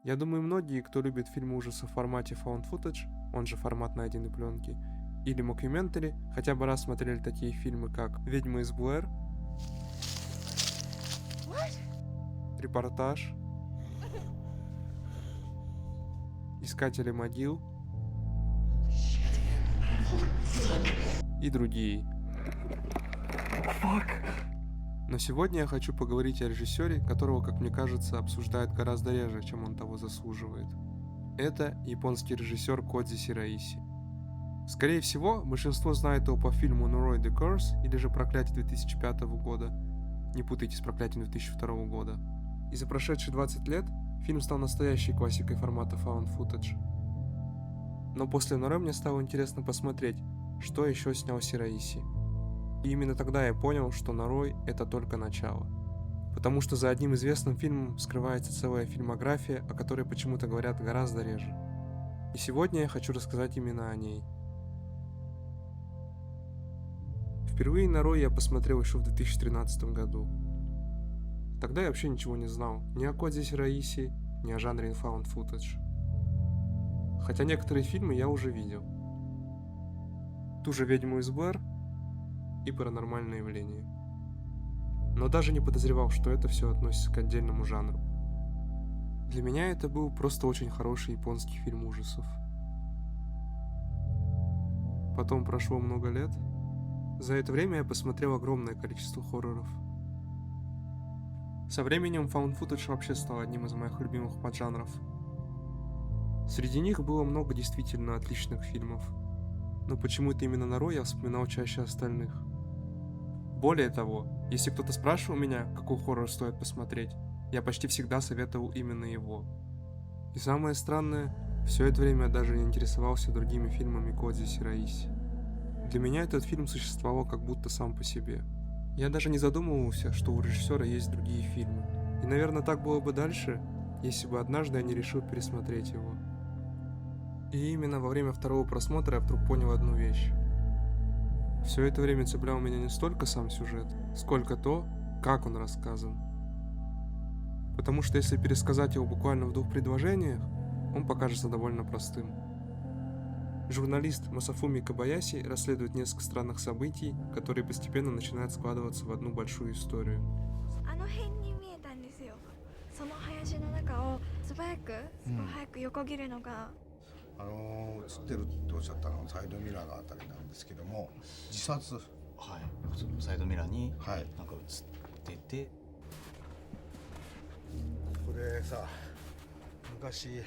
Я думаю, многие, кто любит фильмы ужасов в формате found footage, он же формат найденной пленки, или мокюментари, хотя бы раз смотрели такие фильмы, как «Ведьма из Блэр», «Репортаж», «Искатели могил» и другие. Но сегодня я хочу поговорить о режиссере, которого, как мне кажется, обсуждают гораздо реже, чем он того заслуживает. Это японский режиссер Кодзи Сираиси. Скорее всего, большинство знает его по фильму Noroi the Curse или же «Проклятие» 2005 года. Не путайте с «Проклятием» 2002 года. И за прошедшие 20 лет фильм стал настоящей классикой формата found footage. Но после Noroi мне стало интересно посмотреть, что еще снял Сираиси. И именно тогда я понял, что Noroi — это только начало. Потому что за одним известным фильмом скрывается целая фильмография, о которой почему-то говорят гораздо реже. И сегодня я хочу рассказать именно о ней. Впервые Noroi я посмотрел еще в 2013 году. Тогда я вообще ничего не знал ни о Кодзи Сираиси, ни о жанре found footage. Хотя некоторые фильмы я уже видел. Ту же «Ведьму из Блэр» и «Паранормальное явление». Но даже не подозревал, что это все относится к отдельному жанру. Для меня это был просто очень хороший японский фильм ужасов. Потом прошло много лет. За это время я посмотрел огромное количество хорроров. Со временем found footage вообще стал одним из моих любимых поджанров. Среди них было много действительно отличных фильмов. Но почему-то именно Noroi я вспоминал чаще остальных. Более того, если кто-то спрашивал меня, какой хоррор стоит посмотреть, я почти всегда советовал именно его. И самое странное, все это время я даже не интересовался другими фильмами Кодзи Сираиси. Для меня этот фильм существовал как будто сам по себе. Я даже не задумывался, что у режиссера есть другие фильмы. И, наверное, так было бы дальше, если бы однажды я не решил пересмотреть его. И именно во время второго просмотра я вдруг понял одну вещь. Все это время цеплял меня не столько сам сюжет, сколько то, как он рассказан. Потому что если пересказать его буквально в двух предложениях, он покажется довольно простым. Журналист Масафуми Кобаяси расследует несколько странных событий, которые постепенно начинают складываться в одну большую историю. 映ってるっておっしゃったのはサイドミラーがあったりなんですけども、自殺、はい、そのサイドミラーになんか映ってて、これさ、昔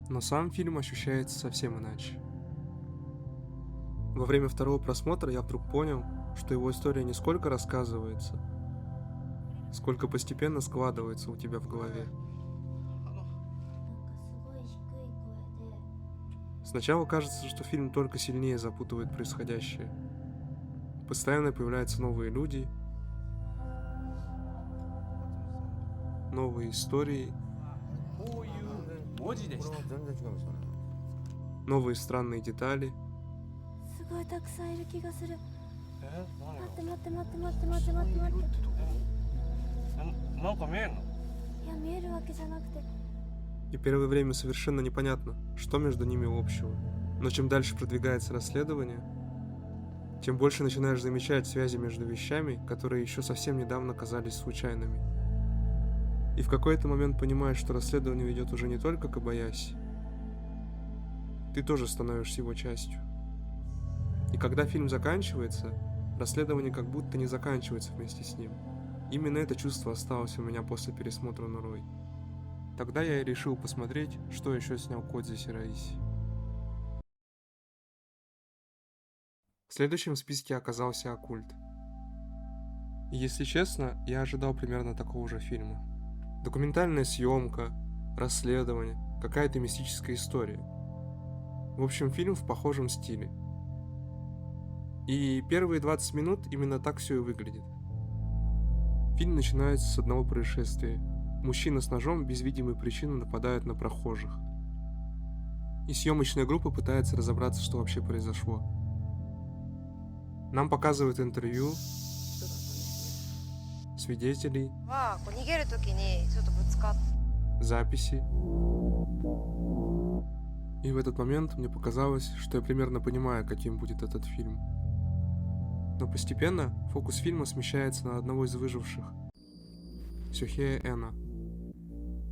Но сам фильм ощущается совсем иначе. Во время второго просмотра я вдруг понял, что его история не сколько рассказывается, сколько постепенно складывается у тебя в голове. Сначала кажется, что фильм только сильнее запутывает происходящее. Постоянно появляются новые люди, новые истории, これは全然違うんですよね。 новые странные детали. すごいたくさんいる気がする。待って待って待って待って待って待って待って。いや、見えるわけじゃなくて。 И первое время совершенно непонятно, что между ними общего. Но чем дальше продвигается расследование, тем больше начинаешь замечать связи между вещами, которые еще совсем недавно казались случайными. И в какой-то момент понимаешь, что расследование ведет уже не только Кобаяси. Ты тоже становишься его частью. И когда фильм заканчивается, расследование как будто не заканчивается вместе с ним. Именно это чувство осталось у меня после пересмотра Noroi. Тогда я и решил посмотреть, что еще снял Кодзи Сираиси. Следующим в списке оказался «Оккульт». И если честно, я ожидал примерно такого же фильма. Документальная съемка, расследование, какая-то мистическая история. В общем, фильм в похожем стиле. И первые 20 минут именно так все и выглядит. Фильм начинается с одного происшествия. Мужчина с ножом без видимой причины нападает на прохожих. И съемочная группа пытается разобраться, что вообще произошло. Нам показывают интервью, свидетелей, записи. И в этот момент мне показалось, что я примерно понимаю, каким будет этот фильм. Но постепенно фокус фильма смещается на одного из выживших, Сёхея Эна.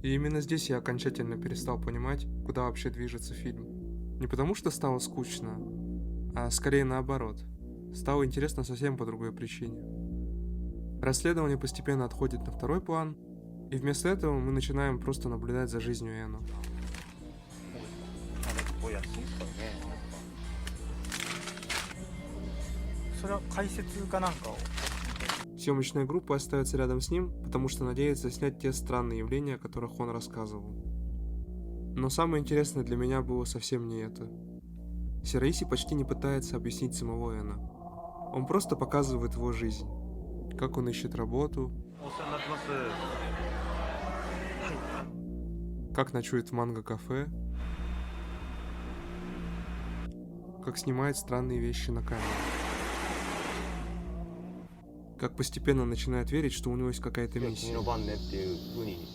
И именно здесь я окончательно перестал понимать, куда вообще движется фильм. Не потому что стало скучно, а скорее наоборот. Стало интересно совсем по другой причине. Расследование постепенно отходит на второй план, и вместо этого мы начинаем просто наблюдать за жизнью Эна. ここ安いですからね、やっぱそれは解説かなんかを Съемочная группа остается рядом с ним, потому что надеется снять те странные явления, о которых он рассказывал. Но самое интересное для меня было совсем не это. Сираиси почти не пытается объяснить самого Эна. Он просто показывает его жизнь. Как он ищет работу, お世話になってます。はい。 как ночует в манго-кафе, как снимает странные вещи на камеру. Как постепенно начинает верить, что у него есть какая-то 君 миссия. の番ねっていう風に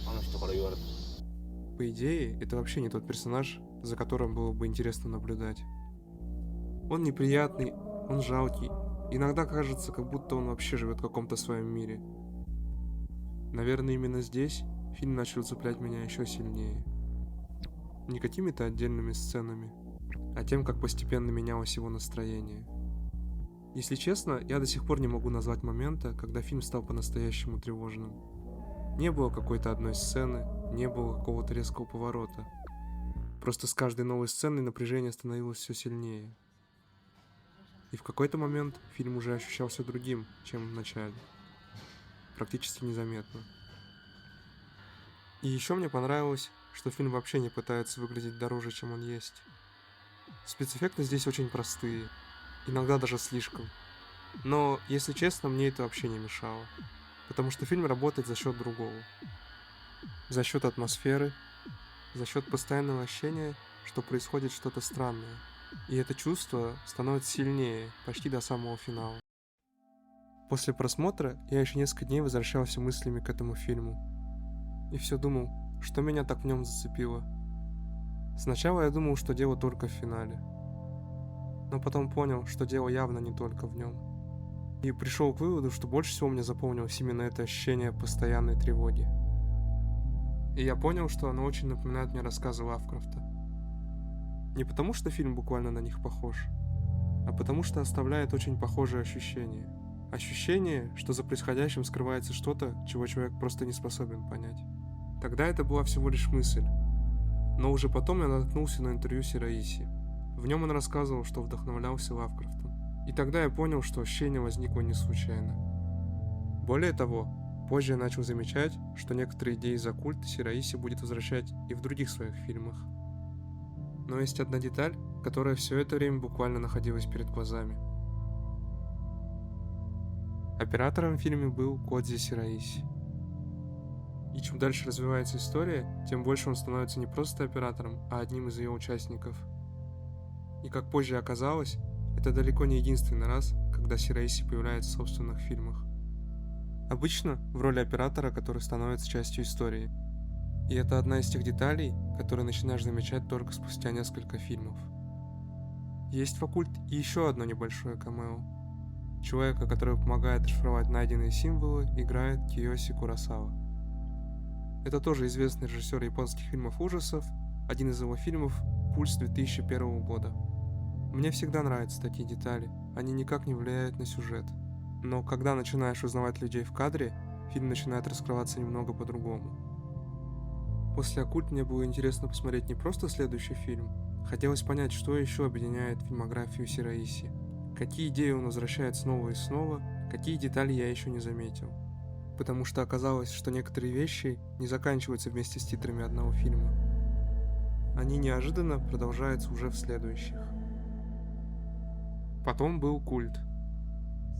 あの人から言われて。 По идее, это вообще не тот персонаж, за которым было бы интересно наблюдать. Он неприятный, он жалкий. Иногда кажется, как будто он вообще живет в каком-то своем мире. Наверное, именно здесь фильм начал цеплять меня еще сильнее. Не какими-то отдельными сценами, а тем, как постепенно менялось его настроение. Если честно, я до сих пор не могу назвать момента, когда фильм стал по-настоящему тревожным. Не было какой-то одной сцены, не было какого-то резкого поворота. Просто с каждой новой сценой напряжение становилось все сильнее. И в какой-то момент фильм уже ощущался другим, чем в начале. Практически незаметно. И еще мне понравилось, что фильм вообще не пытается выглядеть дороже, чем он есть. Спецэффекты здесь очень простые, иногда даже слишком. Но, если честно, мне это вообще не мешало. Потому что фильм работает за счет другого. За счет атмосферы, за счет постоянного ощущения, что происходит что-то странное. И это чувство становится сильнее, почти до самого финала. После просмотра я еще несколько дней возвращался мыслями к этому фильму. И все думал, что меня так в нем зацепило. Сначала я думал, что дело только в финале. Но потом понял, что дело явно не только в нем. И пришел к выводу, что больше всего мне запомнилось именно это ощущение постоянной тревоги. И я понял, что оно очень напоминает мне рассказы Лавкрафта. Не потому, что фильм буквально на них похож, а потому что оставляет очень похожие ощущения. Ощущение, что за происходящим скрывается что-то, чего человек просто не способен понять. Тогда это была всего лишь мысль. Но уже потом я наткнулся на интервью Сираиси. В нем он рассказывал, что вдохновлялся Лавкрафтом. И тогда я понял, что ощущение возникло не случайно. Более того, позже я начал замечать, что некоторые идеи из оккульта Сираиси будет возвращать и в других своих фильмах. Но есть одна деталь, которая все это время буквально находилась перед глазами. Оператором в фильме был Кодзи Сираиси. И чем дальше развивается история, тем больше он становится не просто оператором, а одним из ее участников. И как позже оказалось, это далеко не единственный раз, когда Сираиси появляется в собственных фильмах. Обычно в роли оператора, который становится частью истории. И это одна из тех деталей, которые начинаешь замечать только спустя несколько фильмов. Есть в оккульт и еще одно небольшое камео. Человека, который помогает расшифровать найденные символы, играет Киёси Куросава. Это тоже известный режиссер японских фильмов ужасов, один из его фильмов «Пульс» 2001 года. Мне всегда нравятся такие детали, они никак не влияют на сюжет. Но когда начинаешь узнавать людей в кадре, фильм начинает раскрываться немного по-другому. После «Оккульт» мне было интересно посмотреть не просто следующий фильм, хотелось понять, что еще объединяет фильмографию Сираиси, какие идеи он возвращает снова и снова, какие детали я еще не заметил. Потому что оказалось, что некоторые вещи не заканчиваются вместе с титрами одного фильма. Они неожиданно продолжаются уже в следующих. Потом был «Культ».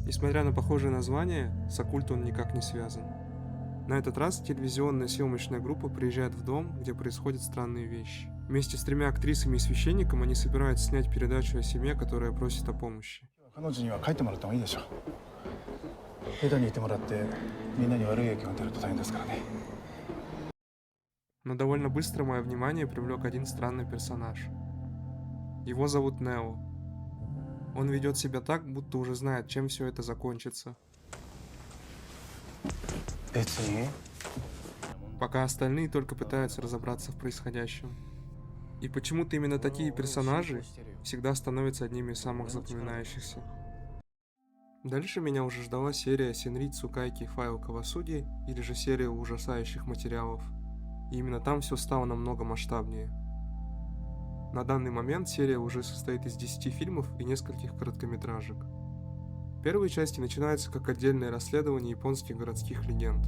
Несмотря на похожее название, с «Оккультом» он никак не связан. На этот раз телевизионная съемочная группа приезжает в дом, где происходят странные вещи. Вместе с 3 актрисами и священником они собираются снять передачу о семье, которая просит о помощи. 彼女には帰ってもらった方がいいでしょう。江戸にいてもらってみんなに悪い影響が出ると大変ですからね。Но довольно быстро мое внимание привлек один странный персонаж. Его зовут Нео. Он ведет себя так, будто уже знает, чем все это закончится. 別に Пока остальные только пытаются разобраться в происходящем. И почему-то именно такие персонажи всегда становятся одними из самых запоминающихся. Дальше меня уже ждала серия Сенрицу Кайки Файл Кавасуги или же серия ужасающих материалов. И именно там все стало намного масштабнее. На данный момент серия уже состоит из 10 фильмов и нескольких короткометражек. Первые части начинаются как отдельное расследование японских городских легенд.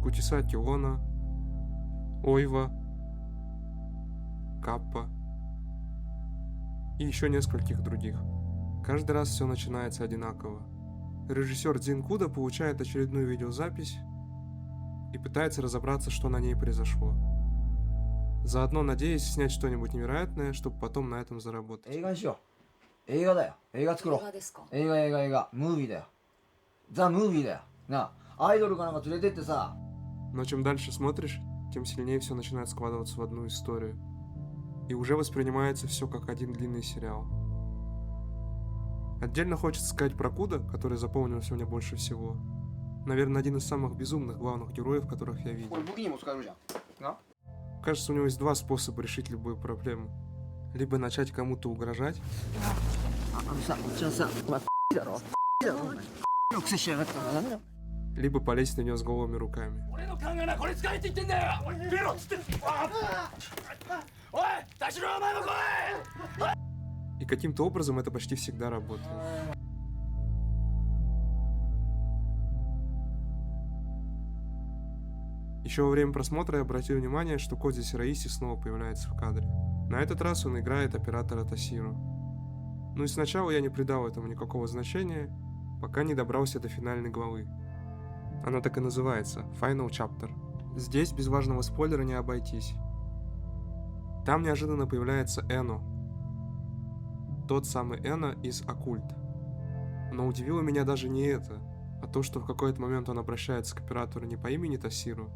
Кутисаки Она, Ойва, Каппа и еще нескольких других. Каждый раз все начинается одинаково. Режиссер Дзин Куда получает очередную видеозапись и пытается разобраться, что на ней произошло. Заодно надеясь снять что-нибудь невероятное, чтобы потом на этом заработать. 映画にしよう。映画だよ。映画作ろう。映画ですか。映画ムービーだよ。ザ・ムービーだよ。なあ、アイドルかなんか連れてってさ。 Но чем дальше смотришь, тем сильнее все начинает складываться в одну историю. И уже воспринимается все как один длинный сериал. Отдельно хочется сказать про Куда, который запомнился мне больше всего. Наверное, один из самых безумных главных героев, которых я видел. これ武器にも使えるじゃん。な Кажется, у него есть два способа решить любую проблему. Либо начать кому-то угрожать, あのさ、こっちはさ、お前だろ。だろ。お前の癖しやがったからダメだ。 либо полезть на него с голыми руками. 俺の考えなこれ使えって言ってんだよ出ろっつっておい田代お前も来い И каким-то образом это почти всегда работает. Еще во время просмотра я обратил внимание, что Кодзи Сираиси снова появляется в кадре. На этот раз он играет оператора Тасиру. Ну и сначала я не придал этому никакого значения, пока не добрался до финальной главы. Она так и называется – Final Chapter. Здесь без важного спойлера не обойтись. Там неожиданно появляется Эно. Тот самый Эно из Оккульт. Но удивило меня даже не это, а то, что в какой-то момент он обращается к оператору не по имени Тасиру,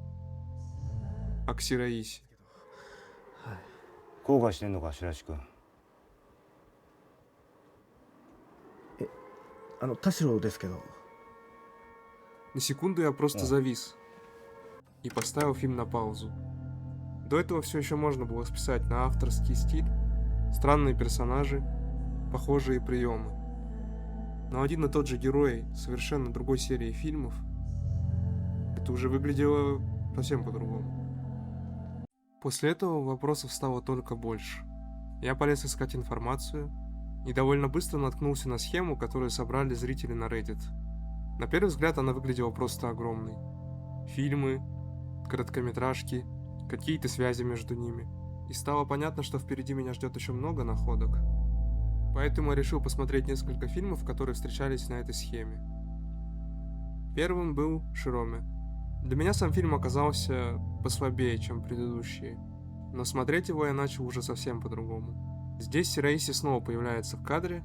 а к Сираиси. 後悔してんのか白石君。田代ですけど。 На секунду я просто завис и поставил фильм на паузу. До этого все еще можно было списать на авторский стиль, странные персонажи, похожие приемы. Но один и тот же герой совершенно другой серии фильмов, это уже выглядело совсем по-другому. После этого вопросов стало только больше. Я полез искать информацию и довольно быстро наткнулся на схему, которую собрали зрители на Reddit. На первый взгляд она выглядела просто огромной. Фильмы, короткометражки, какие-то связи между ними. И стало понятно, что впереди меня ждет еще много находок. Поэтому я решил посмотреть несколько фильмов, которые встречались на этой схеме. Первым был Широме. Для меня сам фильм оказался послабее, чем предыдущие. Но смотреть его я начал уже совсем по-другому. Здесь Сираиси снова появляется в кадре.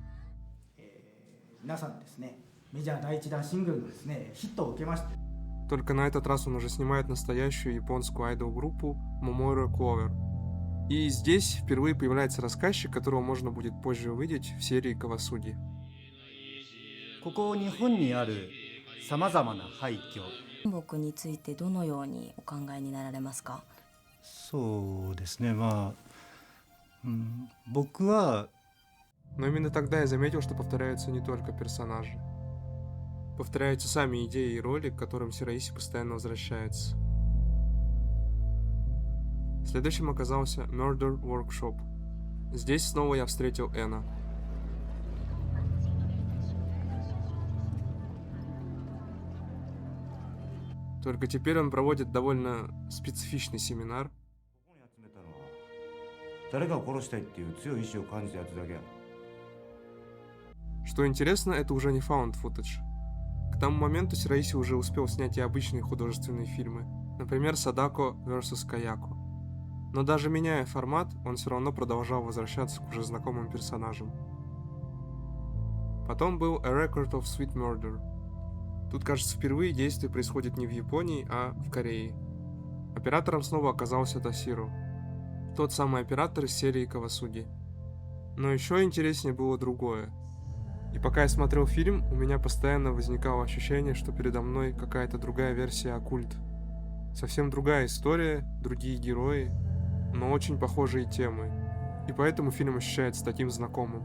皆さんですね、メジャー第一弾シングルのですね、ヒットを受けまして。 Только на этот раз он уже снимает настоящую японскую айдол-группу Momoro Clover. И здесь впервые появляется рассказчик, которого можно будет позже увидеть в серии Кавасуги. ここ日本にあるさまざまな廃墟。僕についてどのようにお考えになられますか。そうですね、僕は Но именно тогда я заметил, что повторяются не только персонажи. Повторяются сами идеи и роли, к которым Сираиси постоянно возвращается. Следующим оказался Murder Workshop. Здесь снова я встретил Эна. Только теперь он проводит довольно специфичный семинар. ここに集めたのは誰かを殺したいっていう強い意志を感じたやつだけや。 Что интересно, это уже не found footage. К тому моменту Сираиси уже успел снять и обычные художественные фильмы, например, Садако vs. Каяко. Но даже меняя формат, он все равно продолжал возвращаться к уже знакомым персонажам. Потом был A Record of Sweet Murder. Тут, кажется, впервые действие происходит не в Японии, а в Корее. Оператором снова оказался Тасиро, тот самый оператор из серии Кавасуги. Но еще интереснее было другое. И пока я смотрел фильм, у меня постоянно возникало ощущение, что передо мной какая-то другая версия «Оккульт». Совсем другая история, другие герои, но очень похожие темы. И поэтому фильм ощущается таким знакомым.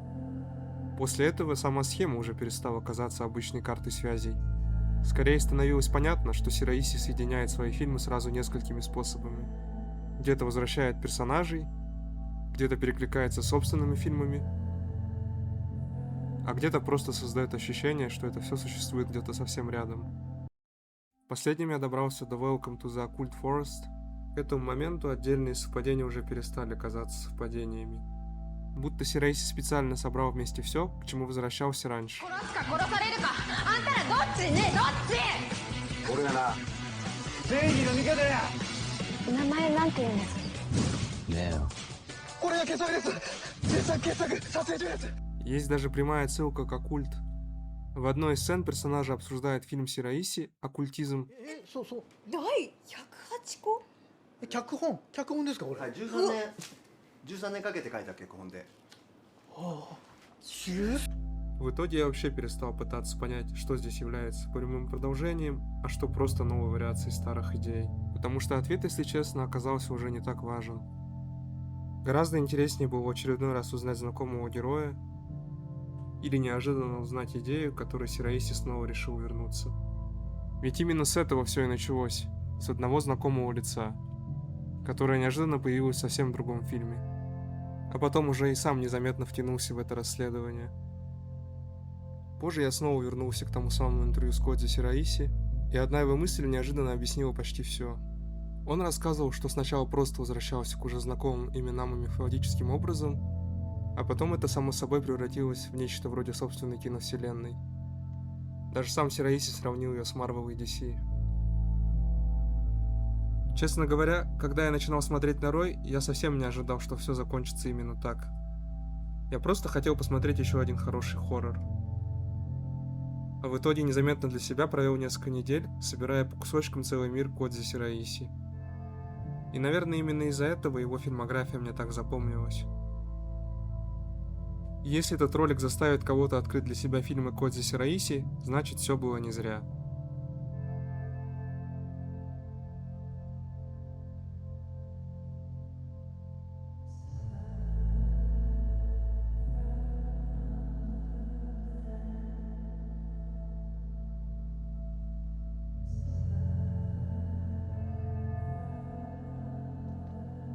После этого сама схема уже перестала казаться обычной картой связей. Скорее становилось понятно, что Сираиси соединяет свои фильмы сразу несколькими способами. Где-то возвращает персонажей, где-то перекликается с собственными фильмами, а где-то просто создает ощущение, что это все существует где-то совсем рядом. Последним я добрался до Welcome to the Occult Forest. К этому моменту отдельные совпадения уже перестали казаться совпадениями. Будто Сираиси специально собрал вместе все, к чему возвращался раньше. 俺がな正義の味方や。名前なんて言うんですか？ねえよ。俺が傑作です。絶賛傑作撮影中です。 Есть даже прямая отсылка к «Оккульт». В одной из сцен персонажи обсуждают фильм Сираиси «Оккультизм». そうそう第108個脚本ですかこれ、はい、13年かけて書いた脚本で。 В итоге я вообще перестал пытаться понять, что здесь является прямым продолжением, а что просто новой вариацией старых идей. Потому что ответ, если честно, оказался уже не так важен. Гораздо интереснее было в очередной раз узнать знакомого героя или неожиданно узнать идею, к которой Сираиси снова решил вернуться. Ведь именно с этого все и началось, с одного знакомого лица, которое неожиданно появилось в совсем другом фильме. А потом уже и сам незаметно втянулся в это расследование. Позже я снова вернулся к тому самому интервью с Кодзи Сираиси, и одна его мысль неожиданно объяснила почти все. Он рассказывал, что сначала просто возвращался к уже знакомым именам и мифологическим образом, а потом это само собой превратилось в нечто вроде собственной киновселенной. Даже сам Сираиси сравнил ее с Marvel и DC. Честно говоря, когда я начинал смотреть на Рой, я совсем не ожидал, что все закончится именно так. Я просто хотел посмотреть еще один хороший хоррор. А в итоге незаметно для себя провел несколько недель, собирая по кусочкам целый мир Кодзи Сираиси. И, наверное, именно из-за этого его фильмография мне так запомнилась. Если этот ролик заставит кого-то открыть для себя фильмы Кодзи Сираиси, значит все было не зря.